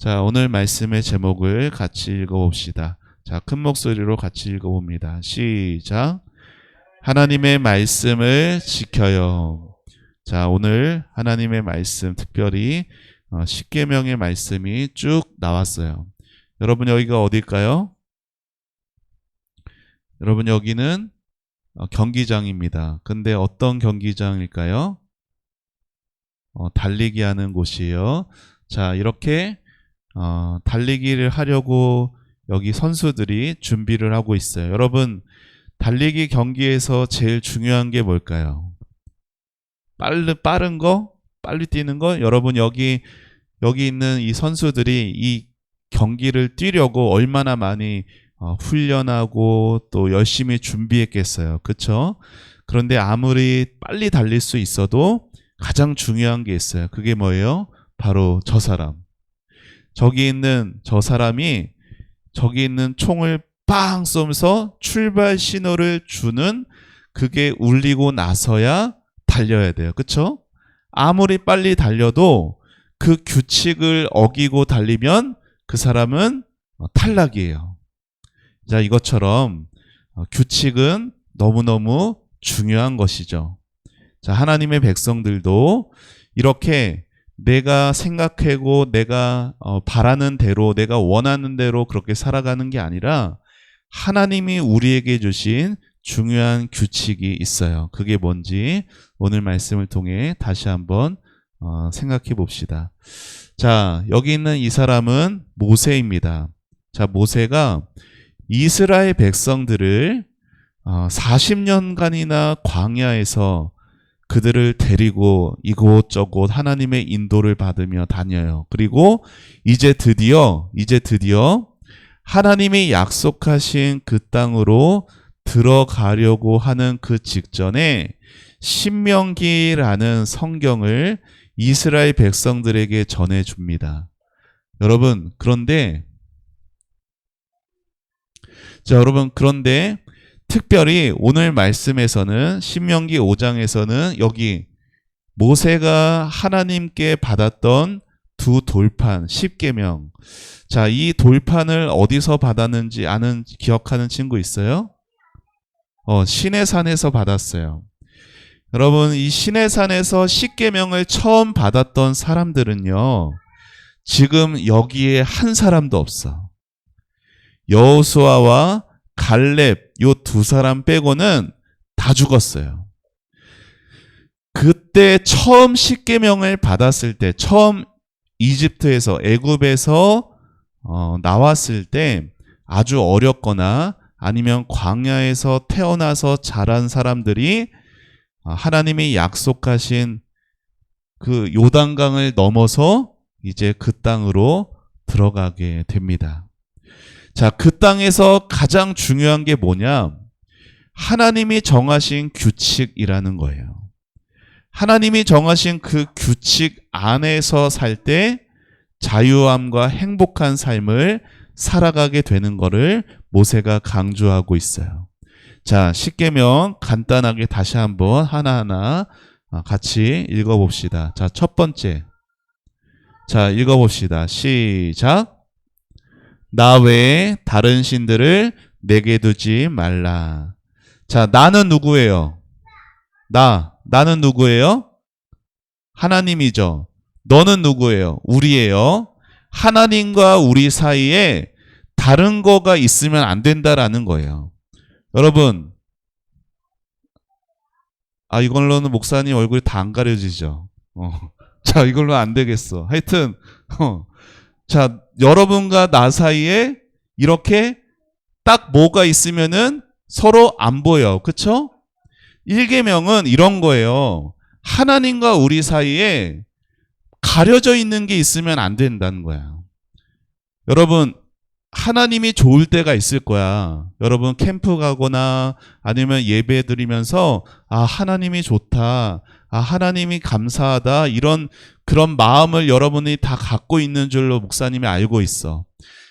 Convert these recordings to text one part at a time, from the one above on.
자, 오늘 말씀의 제목을 같이 읽어봅시다. 자, 큰 목소리로 같이 읽어봅니다. 시작. 하나님의 말씀을 지켜요. 자, 오늘 하나님의 말씀, 특별히 십계명의 말씀이 쭉 나왔어요. 여러분, 여기가 어딜까요? 여러분, 여기는 경기장입니다. 근데 어떤 경기장일까요? 달리기 하는 곳이에요. 자, 이렇게 달리기를 하려고 여기 선수들이 준비를 하고 있어요. 여러분, 달리기 경기에서 제일 중요한 게 뭘까요? 빠른 거? 빨리 뛰는 거? 여러분, 여기 있는 이 선수들이 이 경기를 뛰려고 얼마나 많이 훈련하고 또 열심히 준비했겠어요. 그쵸? 그런데 아무리 빨리 달릴 수 있어도 가장 중요한 게 있어요. 그게 뭐예요? 바로 저 사람. 저기 있는 저 사람이 저기 있는 총을 빵 쏘면서 출발 신호를 주는 그게 울리고 나서야 달려야 돼요. 그쵸? 아무리 빨리 달려도 그 규칙을 어기고 달리면 그 사람은 탈락이에요. 자, 이것처럼 규칙은 너무너무 중요한 것이죠. 자, 하나님의 백성들도 이렇게 내가 생각하고 내가 바라는 대로, 내가 원하는 대로 그렇게 살아가는 게 아니라 하나님이 우리에게 주신 중요한 규칙이 있어요. 그게 뭔지 오늘 말씀을 통해 다시 한번 생각해 봅시다. 자, 여기 있는 이 사람은 모세입니다. 자, 모세가 이스라엘 백성들을 40년간이나 광야에서 그들을 데리고 이곳저곳 하나님의 인도를 받으며 다녀요. 그리고 이제 드디어 하나님이 약속하신 그 땅으로 들어가려고 하는 그 직전에 신명기라는 성경을 이스라엘 백성들에게 전해줍니다. 여러분, 그런데 특별히 오늘 말씀에서는 신명기 5장에서는 여기 모세가 하나님께 받았던 두 돌판, 십계명. 자, 이 돌판을 어디서 받았는지 기억하는 친구 있어요? 시내산에서 받았어요. 여러분, 이 시내산에서 십계명을 처음 받았던 사람들은요, 지금 여기에 한 사람도 없어. 여호수아와 갈렙, 요 두 사람 빼고는 다 죽었어요. 그때 처음 십계명을 받았을 때, 처음 이집트에서, 애굽에서 나왔을 때 아주 어렸거나 아니면 광야에서 태어나서 자란 사람들이 하나님이 약속하신 그 요단강을 넘어서 이제 그 땅으로 들어가게 됩니다. 자, 그 땅에서 가장 중요한 게 뭐냐? 하나님이 정하신 규칙이라는 거예요. 하나님이 정하신 그 규칙 안에서 살 때 자유함과 행복한 삶을 살아가게 되는 것을 모세가 강조하고 있어요. 자, 십계명 간단하게 다시 한번 하나하나 같이 읽어봅시다. 자, 첫 번째. 자, 읽어봅시다. 시작. 나 외에 다른 신들을 내게 두지 말라. 자, 나는 누구예요? 나는 누구예요? 하나님이죠. 너는 누구예요? 우리예요. 하나님과 우리 사이에 다른 거가 있으면 안 된다라는 거예요. 여러분, 이걸로는 목사님 얼굴이 다 안 가려지죠. 자, 이걸로 안 되겠어. 하여튼, 자, 여러분과 나 사이에 이렇게 딱 뭐가 있으면은 서로 안 보여. 그쵸? 1계명은 이런 거예요. 하나님과 우리 사이에 가려져 있는 게 있으면 안 된다는 거야. 여러분, 하나님이 좋을 때가 있을 거야. 여러분, 캠프 가거나 아니면 예배 드리면서 하나님이 좋다. 하나님이 감사하다. 그런 마음을 여러분이 다 갖고 있는 줄로 목사님이 알고 있어.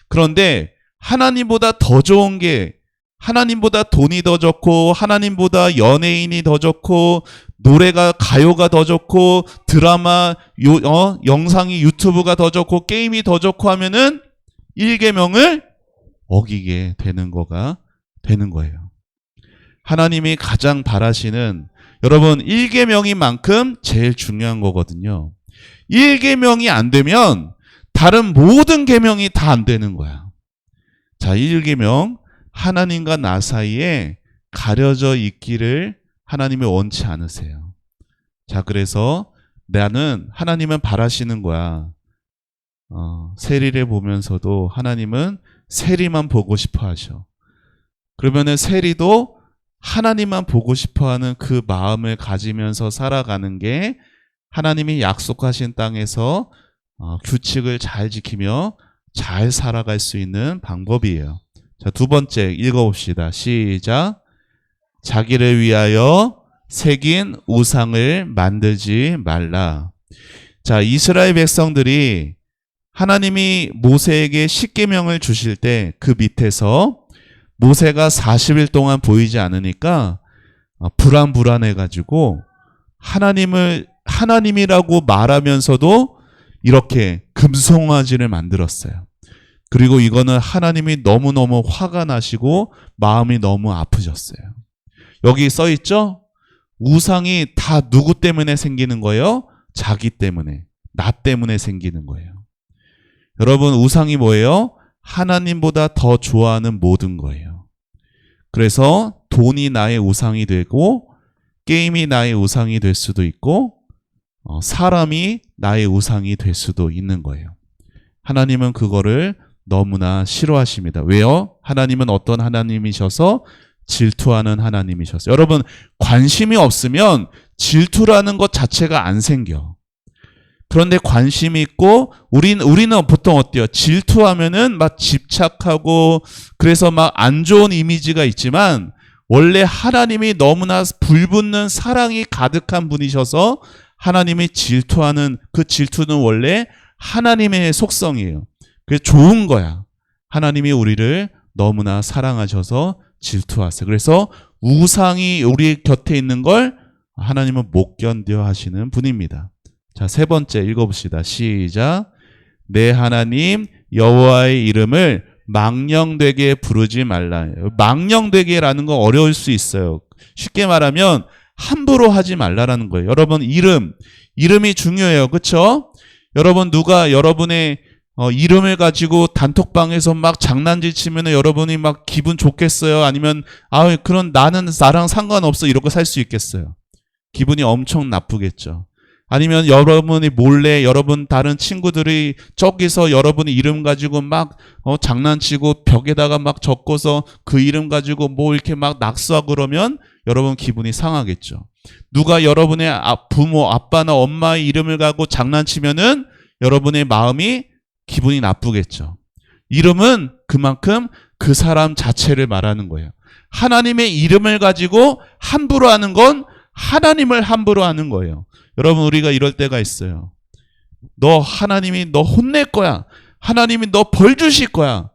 그런데 하나님보다 더 좋은 게, 하나님보다 돈이 더 좋고 하나님보다 연예인이 더 좋고 노래가 가요가 더 좋고 드라마 영상이 유튜브가 더 좋고 게임이 더 좋고 하면은 1계명을 어기게 되는 거예요. 하나님이 가장 바라시는 여러분 1계명인 만큼 제일 중요한 거거든요. 1계명이 안 되면 다른 모든 계명이 다 안 되는 거야. 자, 1계명 하나님과 나 사이에 가려져 있기를 하나님이 원치 않으세요. 자, 그래서 나는 하나님은 바라시는 거야. 세리를 보면서도 하나님은 세리만 보고 싶어 하셔. 그러면은 세리도 하나님만 보고 싶어 하는 그 마음을 가지면서 살아가는 게 하나님이 약속하신 땅에서 규칙을 잘 지키며 잘 살아갈 수 있는 방법이에요. 자, 두 번째 읽어봅시다. 시작. 자기를 위하여 새긴 우상을 만들지 말라. 자, 이스라엘 백성들이 하나님이 모세에게 10계명을 주실 때 그 밑에서 모세가 40일 동안 보이지 않으니까 불안해가지고 하나님이라고 말하면서도 이렇게 금송아지를 만들었어요. 그리고 이거는 하나님이 너무너무 화가 나시고 마음이 너무 아프셨어요. 여기 써 있죠? 우상이 다 누구 때문에 생기는 거예요? 자기 때문에, 나 때문에 생기는 거예요. 여러분, 우상이 뭐예요? 하나님보다 더 좋아하는 모든 거예요. 그래서 돈이 나의 우상이 되고 게임이 나의 우상이 될 수도 있고 사람이 나의 우상이 될 수도 있는 거예요. 하나님은 그거를 너무나 싫어하십니다. 왜요? 하나님은 어떤 하나님이셔서 질투하는 하나님이셨어요. 여러분, 관심이 없으면 질투라는 것 자체가 안 생겨. 그런데 관심이 있고 우리는 보통 어때요? 질투하면은 막 집착하고 그래서 막 안 좋은 이미지가 있지만 원래 하나님이 너무나 불붙는 사랑이 가득한 분이셔서 하나님이 질투하는 그 질투는 원래 하나님의 속성이에요. 그게 좋은 거야. 하나님이 우리를 너무나 사랑하셔서 질투하세요. 그래서 우상이 우리 곁에 있는 걸 하나님은 못 견뎌 하시는 분입니다. 자, 세 번째 읽어봅시다. 시작. 내 하나님 여호와의 이름을 망령되게 부르지 말라. 망령되게라는 거 어려울 수 있어요. 쉽게 말하면 함부로 하지 말라라는 거예요. 여러분, 이름이 중요해요. 그렇죠? 여러분, 누가 여러분의 이름을 가지고 단톡방에서 막 장난질 치면 여러분이 막 기분 좋겠어요? 아니면 그런 나랑 상관없어 이러고 살 수 있겠어요? 기분이 엄청 나쁘겠죠. 아니면 여러분이 몰래 여러분 다른 친구들이 저기서 여러분의 이름 가지고 막 장난치고 벽에다가 막 적고서 그 이름 가지고 뭐 이렇게 막 낙서하고 그러면 여러분 기분이 상하겠죠. 누가 여러분의 부모, 아빠나 엄마의 이름을 가지고 장난치면은 여러분의 마음이 기분이 나쁘겠죠. 이름은 그만큼 그 사람 자체를 말하는 거예요. 하나님의 이름을 가지고 함부로 하는 건 하나님을 함부로 하는 거예요. 여러분, 우리가 이럴 때가 있어요. 하나님이 너 혼낼 거야. 하나님이 너 벌 주실 거야.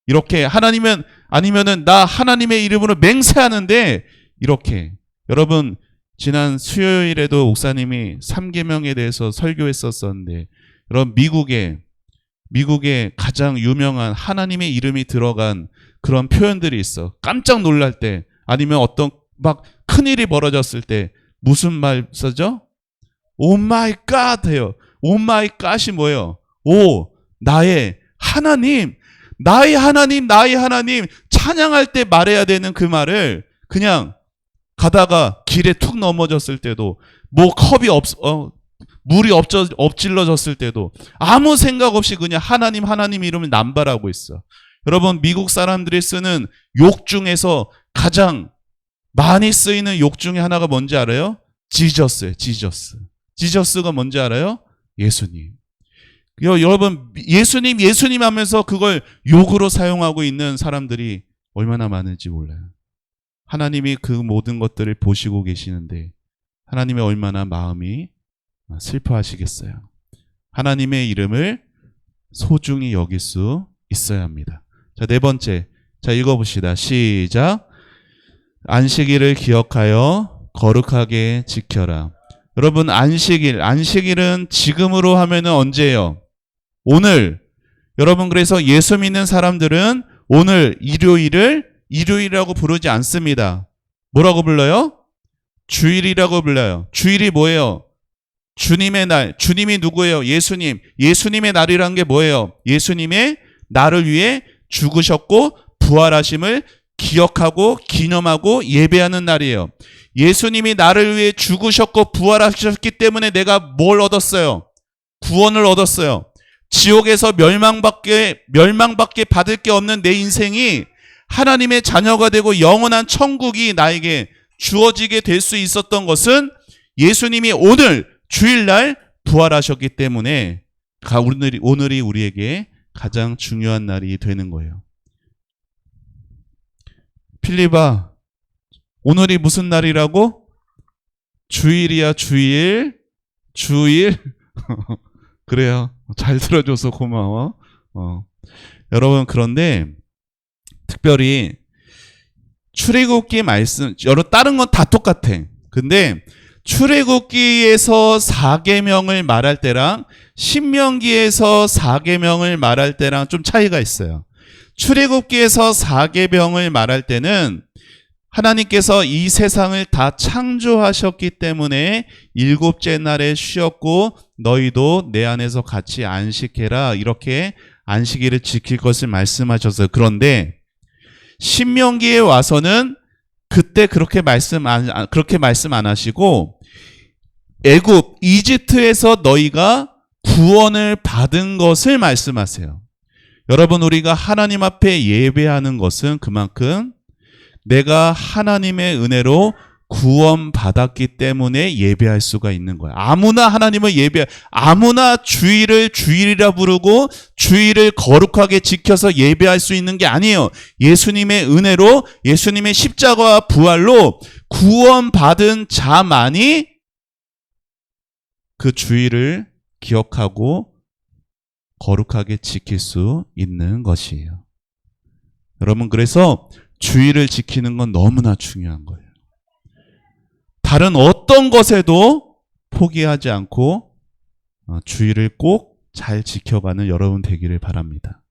이렇게 아니면은 나 하나님의 이름으로 맹세하는데 이렇게. 여러분, 지난 수요일에도 목사님이 3계명에 대해서 설교했었는데 여러분, 미국에 가장 유명한 하나님의 이름이 들어간 그런 표현들이 있어. 깜짝 놀랄 때 아니면 어떤 막 큰일이 벌어졌을 때 무슨 말 써죠? 오 마이 갓 해요. 오 마이 갓이 뭐예요? 나의 하나님, 나의 하나님, 나의 하나님 찬양할 때 말해야 되는 그 말을 그냥 가다가 길에 툭 넘어졌을 때도 뭐 물이 엎질러졌을 때도 아무 생각 없이 그냥 하나님 이름을 남발하고 있어. 여러분, 미국 사람들이 쓰는 욕 중에서 가장 많이 쓰이는 욕 중에 하나가 뭔지 알아요? 지저스예요. 지저스가 뭔지 알아요? 예수님. 여러분, 예수님 하면서 그걸 욕으로 사용하고 있는 사람들이 얼마나 많은지 몰라요. 하나님이 그 모든 것들을 보시고 계시는데 하나님의 얼마나 마음이 슬퍼하시겠어요. 하나님의 이름을 소중히 여길 수 있어야 합니다. 자, 네 번째. 자, 읽어봅시다. 시작. 안식일을 기억하여 거룩하게 지켜라. 여러분, 안식일은 지금으로 하면은 언제예요? 오늘. 여러분, 그래서 예수 믿는 사람들은 오늘 일요일을 일요일이라고 부르지 않습니다. 뭐라고 불러요? 주일이라고 불러요. 주일이 뭐예요? 주님의 날. 주님이 누구예요? 예수님. 예수님의 날이란 게 뭐예요? 예수님의 나를 위해 죽으셨고 부활하심을 기억하고 기념하고 예배하는 날이에요. 예수님이 나를 위해 죽으셨고 부활하셨기 때문에 내가 뭘 얻었어요? 구원을 얻었어요. 지옥에서 멸망밖에 받을 게 없는 내 인생이 하나님의 자녀가 되고 영원한 천국이 나에게 주어지게 될 수 있었던 것은 예수님이 오늘 주일날 부활하셨기 때문에 오늘이 우리에게 가장 중요한 날이 되는 거예요. 필립아, 오늘이 무슨 날이라고? 주일이야, 주일. 그래요. 잘 들어줘서 고마워. 여러분, 그런데 특별히 출애굽기 말씀, 다른 건 다 똑같아. 근데 출애굽기에서 4계명을 말할 때랑 신명기에서 4계명을 말할 때랑 좀 차이가 있어요. 출애굽기에서 4계명을 말할 때는 하나님께서 이 세상을 다 창조하셨기 때문에 일곱째 날에 쉬었고 너희도 내 안에서 같이 안식해라, 이렇게 안식일을 지킬 것을 말씀하셨어요. 그런데 신명기에 와서는 그때 그렇게 말씀 안 하시고 이집트에서 너희가 구원을 받은 것을 말씀하세요. 여러분, 우리가 하나님 앞에 예배하는 것은 그만큼 내가 하나님의 은혜로 구원받았기 때문에 예배할 수가 있는 거야. 아무나 하나님을 아무나 주일을 주일이라 부르고 주일을 거룩하게 지켜서 예배할 수 있는 게 아니에요. 예수님의 은혜로, 예수님의 십자가와 부활로 구원받은 자만이 그 주일을 기억하고 거룩하게 지킬 수 있는 것이에요. 여러분, 그래서 주일을 지키는 건 너무나 중요한 거예요. 다른 어떤 것에도 포기하지 않고 주일을 꼭 잘 지켜가는 여러분 되기를 바랍니다.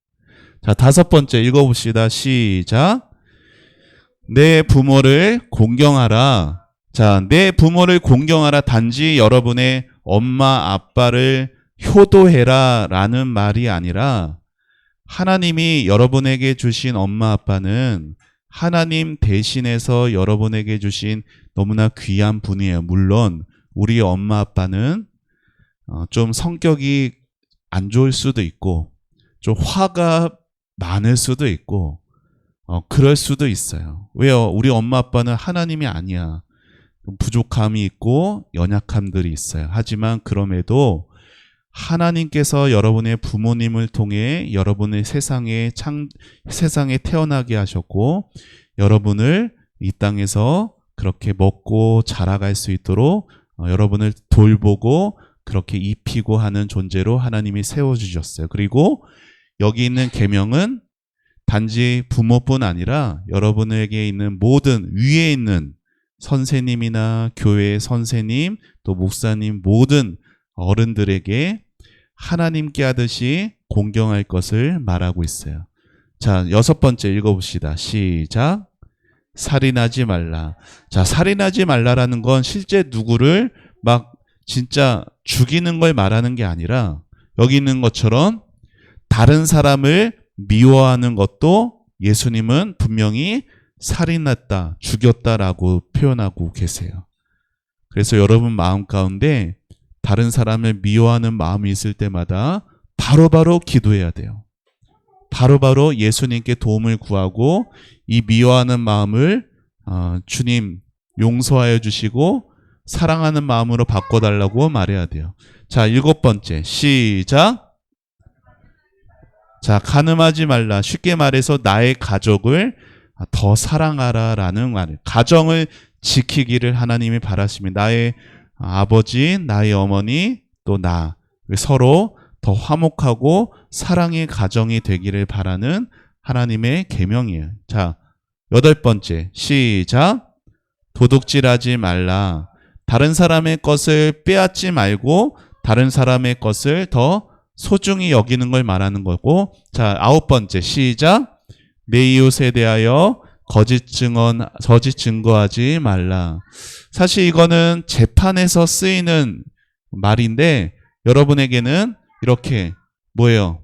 자, 5번째 읽어봅시다. 시작. 내 부모를 공경하라. 자, 내 부모를 공경하라. 단지 여러분의 엄마 아빠를 효도해라 라는 말이 아니라 하나님이 여러분에게 주신 엄마 아빠는 하나님 대신해서 여러분에게 주신 너무나 귀한 분이에요. 물론 우리 엄마 아빠는 좀 성격이 안 좋을 수도 있고 좀 화가 많을 수도 있고 그럴 수도 있어요. 왜요? 우리 엄마 아빠는 하나님이 아니야. 부족함이 있고 연약함들이 있어요. 하지만 그럼에도 하나님께서 여러분의 부모님을 통해 여러분의 세상에 태어나게 하셨고 여러분을 이 땅에서 그렇게 먹고 자라갈 수 있도록 여러분을 돌보고 그렇게 입히고 하는 존재로 하나님이 세워주셨어요. 그리고 여기 있는 계명은 단지 부모뿐 아니라 여러분에게 있는 모든 위에 있는 선생님이나 교회 선생님 또 목사님 모든 어른들에게 하나님께 하듯이 공경할 것을 말하고 있어요. 자, 6번째 읽어봅시다. 시작. 살인하지 말라. 자, 살인하지 말라라는 건 실제 누구를 막 진짜 죽이는 걸 말하는 게 아니라 여기 있는 것처럼 다른 사람을 미워하는 것도 예수님은 분명히 살인했다, 죽였다라고 표현하고 계세요. 그래서 여러분 마음 가운데 다른 사람을 미워하는 마음이 있을 때마다 바로바로 기도해야 돼요. 바로바로 예수님께 도움을 구하고 이 미워하는 마음을 주님 용서하여 주시고 사랑하는 마음으로 바꿔달라고 말해야 돼요. 자, 7번째 시작. 자, 간음하지 말라. 쉽게 말해서 나의 가족을 더 사랑하라 라는 말. 가정을 지키기를 하나님이 바라십니다. 나의 아버지, 나의 어머니, 또 나 서로 더 화목하고 사랑의 가정이 되기를 바라는 하나님의 계명이에요. 자, 8번째 시작. 도둑질하지 말라. 다른 사람의 것을 빼앗지 말고 다른 사람의 것을 더 소중히 여기는 걸 말하는 거고, 자, 9번째 시작. 내 이웃에 대하여 거짓 증거하지 말라. 사실 이거는 재판에서 쓰이는 말인데 여러분에게는 이렇게 뭐예요?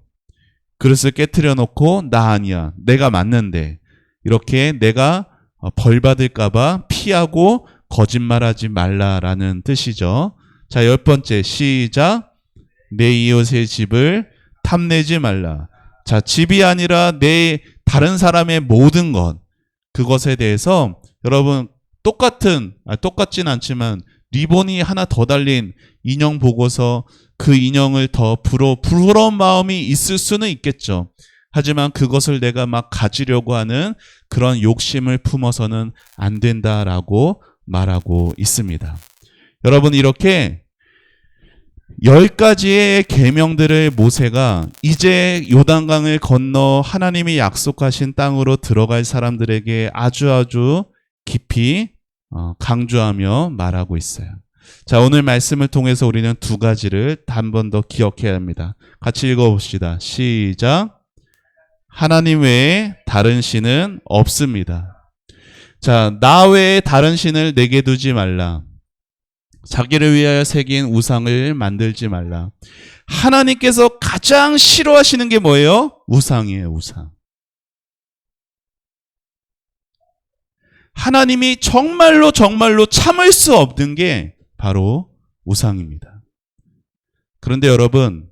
그릇을 깨트려 놓고 나 아니야, 내가 맞는데, 이렇게 내가 벌 받을까봐 피하고 거짓말하지 말라라는 뜻이죠. 자, 10번째 시작. 내 이웃의 집을 탐내지 말라. 자, 집이 아니라 내 다른 사람의 모든 것, 그것에 대해서 여러분 똑같진 않지만 리본이 하나 더 달린 인형 보고서 그 인형을 더 부러운 마음이 있을 수는 있겠죠. 하지만 그것을 내가 막 가지려고 하는 그런 욕심을 품어서는 안 된다라고 말하고 있습니다. 여러분, 이렇게 10가지의 계명들을 모세가 이제 요단강을 건너 하나님이 약속하신 땅으로 들어갈 사람들에게 아주 깊이 강조하며 말하고 있어요. 자, 오늘 말씀을 통해서 우리는 2가지를 한 번 더 기억해야 합니다. 같이 읽어봅시다. 시작. 하나님 외에 다른 신은 없습니다. 자, 나 외에 다른 신을 내게 두지 말라. 자기를 위하여 새긴 우상을 만들지 말라. 하나님께서 가장 싫어하시는 게 뭐예요? 우상이에요, 우상. 하나님이 정말로 참을 수 없는 게 바로 우상입니다. 그런데 여러분,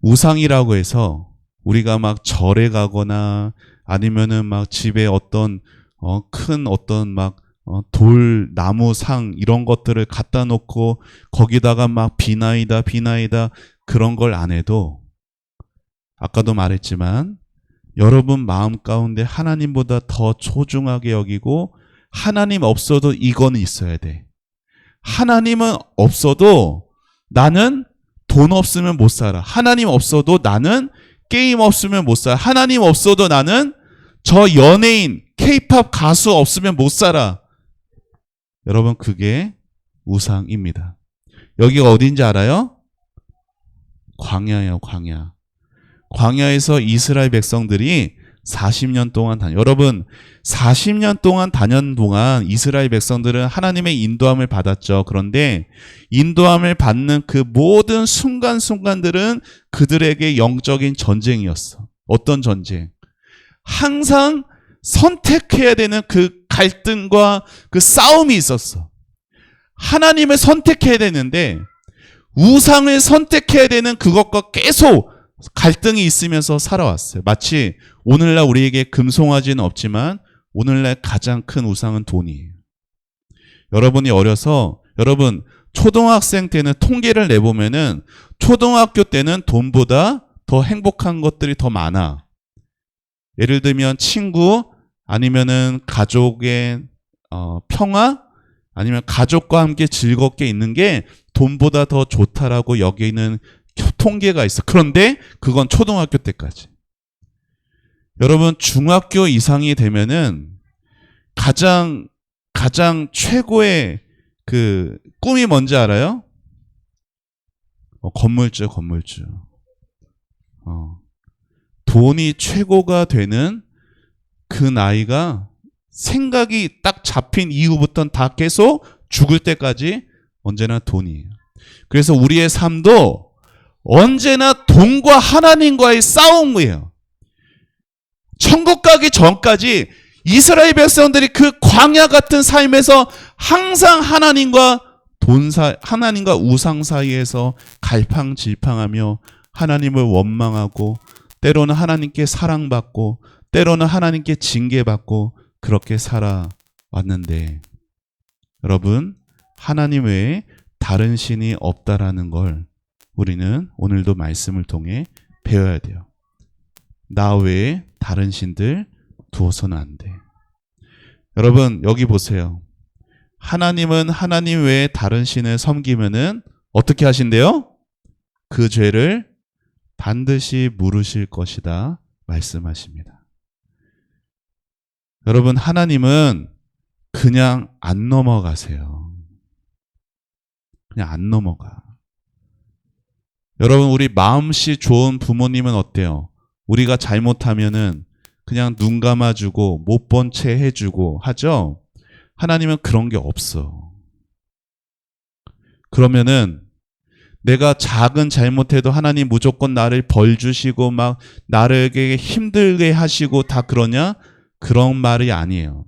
우상이라고 해서 우리가 막 절에 가거나 아니면은 막 집에 어떤 큰 어떤 막 돌, 나무, 상 이런 것들을 갖다 놓고 거기다가 막 비나이다 그런 걸 안 해도, 아까도 말했지만 여러분 마음 가운데 하나님보다 더 소중하게 여기고, 하나님 없어도 이거는 있어야 돼. 하나님은 없어도 나는 돈 없으면 못 살아. 하나님 없어도 나는 게임 없으면 못 살아. 하나님 없어도 나는 저 연예인, K-팝 가수 없으면 못 살아. 여러분, 그게 우상입니다. 여기가 어딘지 알아요? 광야예요, 광야. 광야에서 이스라엘 백성들이 40년 동안 여러분, 40년 동안 다녔는 동안 이스라엘 백성들은 하나님의 인도함을 받았죠. 그런데 인도함을 받는 그 모든 순간순간들은 그들에게 영적인 전쟁이었어. 어떤 전쟁? 항상 선택해야 되는 그 갈등과 그 싸움이 있었어. 하나님을 선택해야 되는데 우상을 선택해야 되는 그것과 계속 갈등이 있으면서 살아왔어요. 마치 오늘날 우리에게 금송아지는 없지만 오늘날 가장 큰 우상은 돈이에요. 여러분이 어려서, 여러분 초등학생 때는 통계를 내보면은 초등학교 때는 돈보다 더 행복한 것들이 더 많아. 예를 들면 친구, 아니면은 가족의 평화, 아니면 가족과 함께 즐겁게 있는 게 돈보다 더 좋다라고 여기는 통계가 있어. 그런데 그건 초등학교 때까지. 여러분, 중학교 이상이 되면은 가장 최고의 그 꿈이 뭔지 알아요? 건물주. 돈이 최고가 되는 그 나이가, 생각이 딱 잡힌 이후부터는 다 계속 죽을 때까지 언제나 돈이에요. 그래서 우리의 삶도 언제나 돈과 하나님과의 싸움이에요. 천국 가기 전까지 이스라엘 백성들이 그 광야 같은 삶에서 항상 하나님과 우상 사이에서 갈팡질팡하며 하나님을 원망하고, 때로는 하나님께 사랑받고 때로는 하나님께 징계받고 그렇게 살아왔는데, 여러분, 하나님 외에 다른 신이 없다라는 걸 우리는 오늘도 말씀을 통해 배워야 돼요. 나 외에 다른 신들 두어서는 안 돼. 여러분, 여기 보세요. 하나님은 하나님 외에 다른 신을 섬기면은 어떻게 하신대요? 그 죄를 반드시 물으실 것이다 말씀하십니다. 여러분, 하나님은 그냥 안 넘어가세요. 그냥 안 넘어가. 여러분, 우리 마음씨 좋은 부모님은 어때요? 우리가 잘못하면은 그냥 눈 감아주고 못 본 채 해주고 하죠? 하나님은 그런 게 없어. 그러면은 내가 작은 잘못해도 하나님 무조건 나를 벌 주시고 막 나에게 힘들게 하시고 다 그러냐? 그런 말이 아니에요.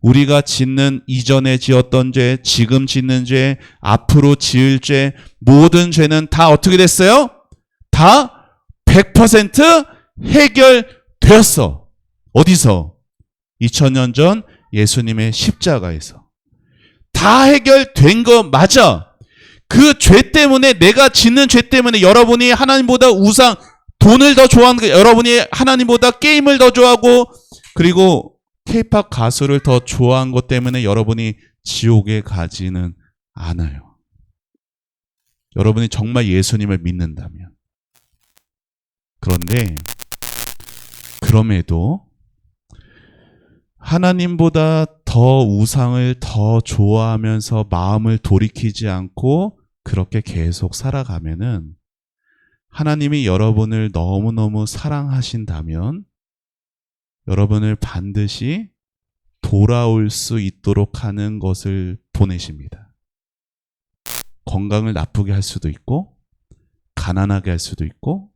우리가 짓는 이전에 지었던 죄, 지금 짓는 죄, 앞으로 지을 죄, 모든 죄는 다 어떻게 됐어요? 다 100% 해결되었어. 어디서? 2000년 전 예수님의 십자가에서. 다 해결된 거 맞아. 그 죄 때문에, 내가 짓는 죄 때문에 여러분이 하나님보다 우상, 돈을 더 좋아하는 거, 여러분이 하나님보다 게임을 더 좋아하고, 그리고 K-팝 가수를 더 좋아한 것 때문에 여러분이 지옥에 가지는 않아요. 여러분이 정말 예수님을 믿는다면. 그런데 그럼에도 하나님보다 더 우상을 더 좋아하면서 마음을 돌이키지 않고 그렇게 계속 살아가면은 하나님이 여러분을 너무너무 사랑하신다면 여러분을 반드시 돌아올 수 있도록 하는 것을 보내십니다. 건강을 나쁘게 할 수도 있고, 가난하게 할 수도 있고,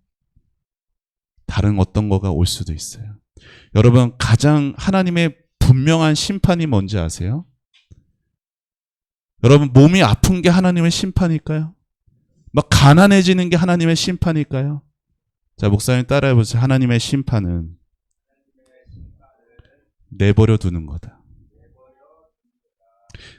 다른 어떤 거가 올 수도 있어요. 여러분, 가장 하나님의 분명한 심판이 뭔지 아세요? 여러분, 몸이 아픈 게 하나님의 심판일까요? 막 가난해지는 게 하나님의 심판일까요? 자, 목사님 따라해보세요. 하나님의 심판은 내버려 두는 거다.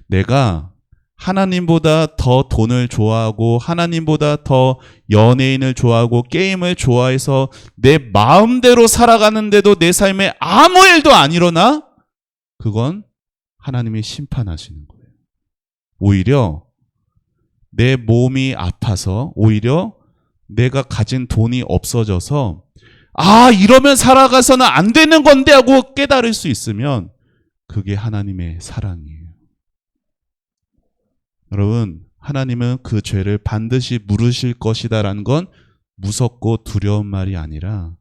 내가 하나님보다 더 돈을 좋아하고 하나님보다 더 연예인을 좋아하고 게임을 좋아해서 내 마음대로 살아가는데도 내 삶에 아무 일도 안 일어나? 그건 하나님이 심판하시는 거예요. 오히려 내 몸이 아파서, 오히려 내가 가진 돈이 없어져서 이러면 살아가서는 안 되는 건데 하고 깨달을 수 있으면 그게 하나님의 사랑이에요. 여러분, 하나님은 그 죄를 반드시 물으실 것이다라는 건 무섭고 두려운 말이 아니라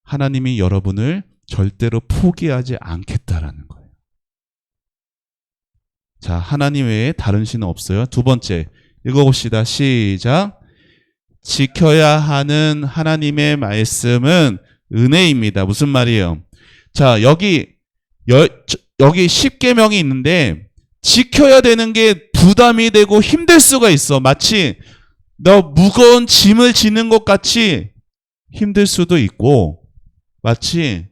하나님이 여러분을 절대로 포기하지 않겠다라는 거예요. 자, 하나님 외에 다른 신은 없어요. 두 번째, 읽어봅시다. 시작. 지켜야 하는 하나님의 말씀은 은혜입니다. 무슨 말이에요? 자, 여기 10계명이 있는데 지켜야 되는 게 부담이 되고 힘들 수가 있어. 마치 너 무거운 짐을 지는 것 같이 힘들 수도 있고, 마치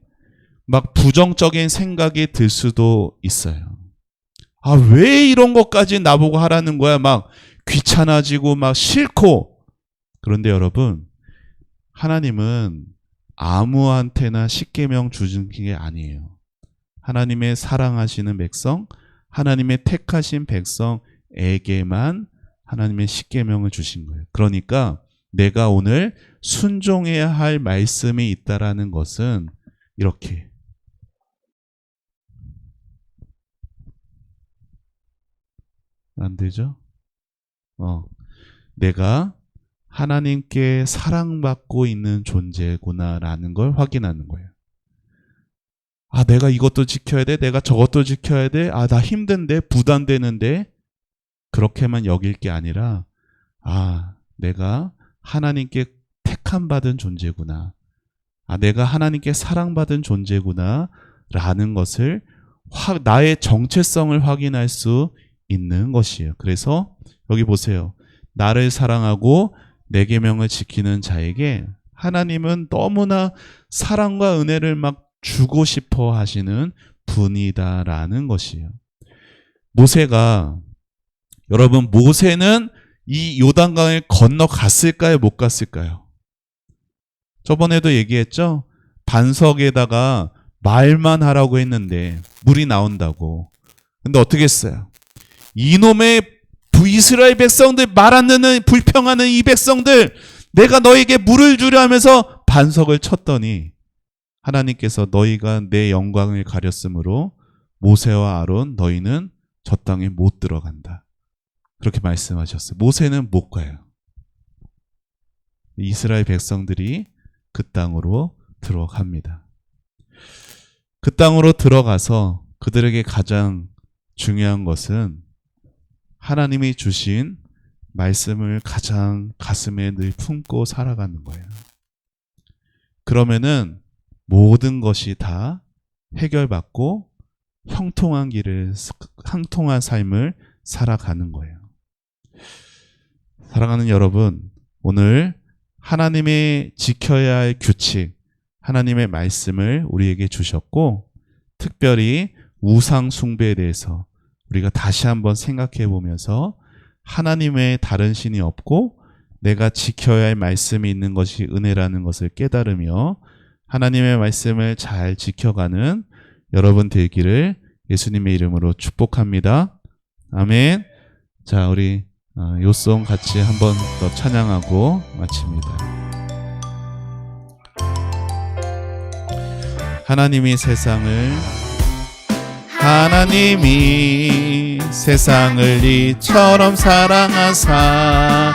막 부정적인 생각이 들 수도 있어요. 왜 이런 것까지 나보고 하라는 거야? 막 귀찮아지고 막 싫고. 그런데 여러분, 하나님은 아무한테나 10계명 주는 게 아니에요. 하나님의 사랑하시는 백성, 하나님의 택하신 백성에게만 하나님의 10계명을 주신 거예요. 그러니까 내가 오늘 순종해야 할 말씀이 있다라는 것은 이렇게, 안 되죠? 내가 하나님께 사랑받고 있는 존재구나라는 걸 확인하는 거예요. 내가 이것도 지켜야 돼? 내가 저것도 지켜야 돼? 나 힘든데? 부담되는데? 그렇게만 여길 게 아니라, 내가 하나님께 택함받은 존재구나. 내가 하나님께 사랑받은 존재구나. 라는 것을, 나의 정체성을 확인할 수 있는 것이에요. 그래서 여기 보세요. 나를 사랑하고 내 계명을 지키는 자에게 하나님은 너무나 사랑과 은혜를 막 주고 싶어 하시는 분이다라는 것이에요. 여러분, 모세는 이 요단강을 건너갔을까요? 못 갔을까요? 저번에도 얘기했죠? 반석에다가 말만 하라고 했는데 물이 나온다고. 근데 어떻게 했어요? 이놈의 이스라엘 백성들, 말 안 듣는 불평하는 이 백성들, 내가 너에게 물을 주려 하면서 반석을 쳤더니 하나님께서 너희가 내 영광을 가렸으므로 모세와 아론 너희는 저 땅에 못 들어간다. 그렇게 말씀하셨어요. 모세는 못 가요. 이스라엘 백성들이 그 땅으로 들어갑니다. 그 땅으로 들어가서 그들에게 가장 중요한 것은 하나님이 주신 말씀을 가장 가슴에 늘 품고 살아가는 거예요. 그러면은 모든 것이 다 해결받고 형통한 삶을 살아가는 거예요. 사랑하는 여러분, 오늘 하나님이 지켜야 할 규칙, 하나님의 말씀을 우리에게 주셨고, 특별히 우상 숭배에 대해서 우리가 다시 한번 생각해 보면서 하나님의 다른 신이 없고 내가 지켜야 할 말씀이 있는 것이 은혜라는 것을 깨달으며 하나님의 말씀을 잘 지켜가는 여러분 되기를 예수님의 이름으로 축복합니다. 아멘. 자, 우리 요송 같이 한번 더 찬양하고 마칩니다. 하나님이 세상을 이처럼 사랑하사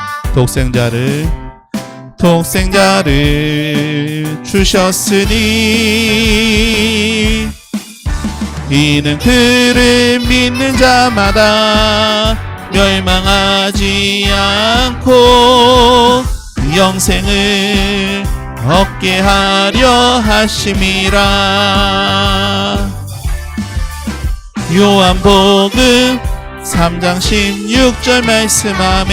독생자를 주셨으니 이는 그를 믿는 자마다 멸망하지 않고 영생을 얻게 하려 하심이라. 요한복음 3장 16절 말씀. 아멘.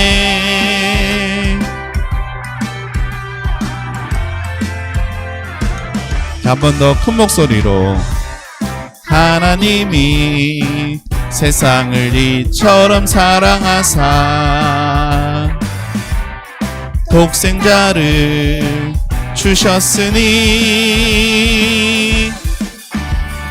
한 번 더 큰 목소리로 하나님이 세상을 이처럼 사랑하사 독생자를 주셨으니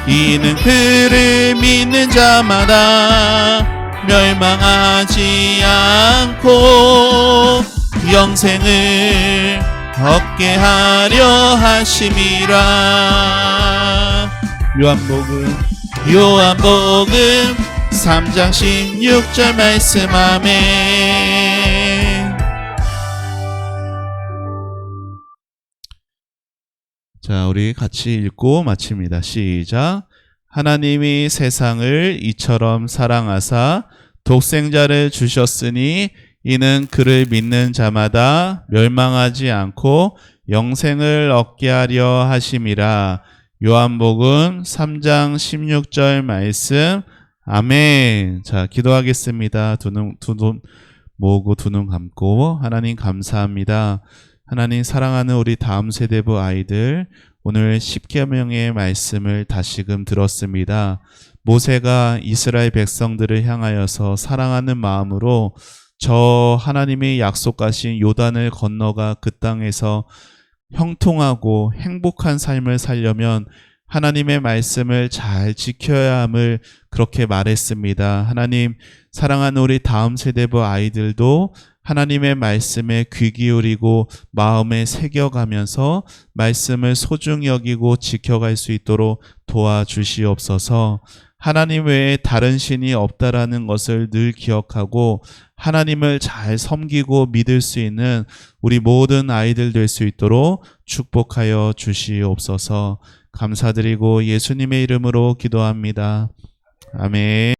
이는 그를 믿는 자마다 멸망하지 않고 영생을 얻게 하려 하심이라. 요한복음 3장 16절 말씀. 아멘. 자, 우리 같이 읽고 마칩니다. 시작. 하나님이 세상을 이처럼 사랑하사 독생자를 주셨으니 이는 그를 믿는 자마다 멸망하지 않고 영생을 얻게 하려 하심이라. 요한복음 3장 16절 말씀. 아멘. 자, 기도하겠습니다. 두 눈 모으고 두 눈 감고. 하나님 감사합니다. 하나님, 사랑하는 우리 다음 세대부 아이들, 오늘 십계명의 말씀을 다시금 들었습니다. 모세가 이스라엘 백성들을 향하여서 사랑하는 마음으로 저 하나님이 약속하신 요단을 건너가 그 땅에서 형통하고 행복한 삶을 살려면 하나님의 말씀을 잘 지켜야 함을 그렇게 말했습니다. 하나님, 사랑하는 우리 다음 세대부 아이들도 하나님의 말씀에 귀 기울이고 마음에 새겨가면서 말씀을 소중히 여기고 지켜갈 수 있도록 도와주시옵소서. 하나님 외에 다른 신이 없다라는 것을 늘 기억하고 하나님을 잘 섬기고 믿을 수 있는 우리 모든 아이들 될 수 있도록 축복하여 주시옵소서. 감사드리고 예수님의 이름으로 기도합니다. 아멘.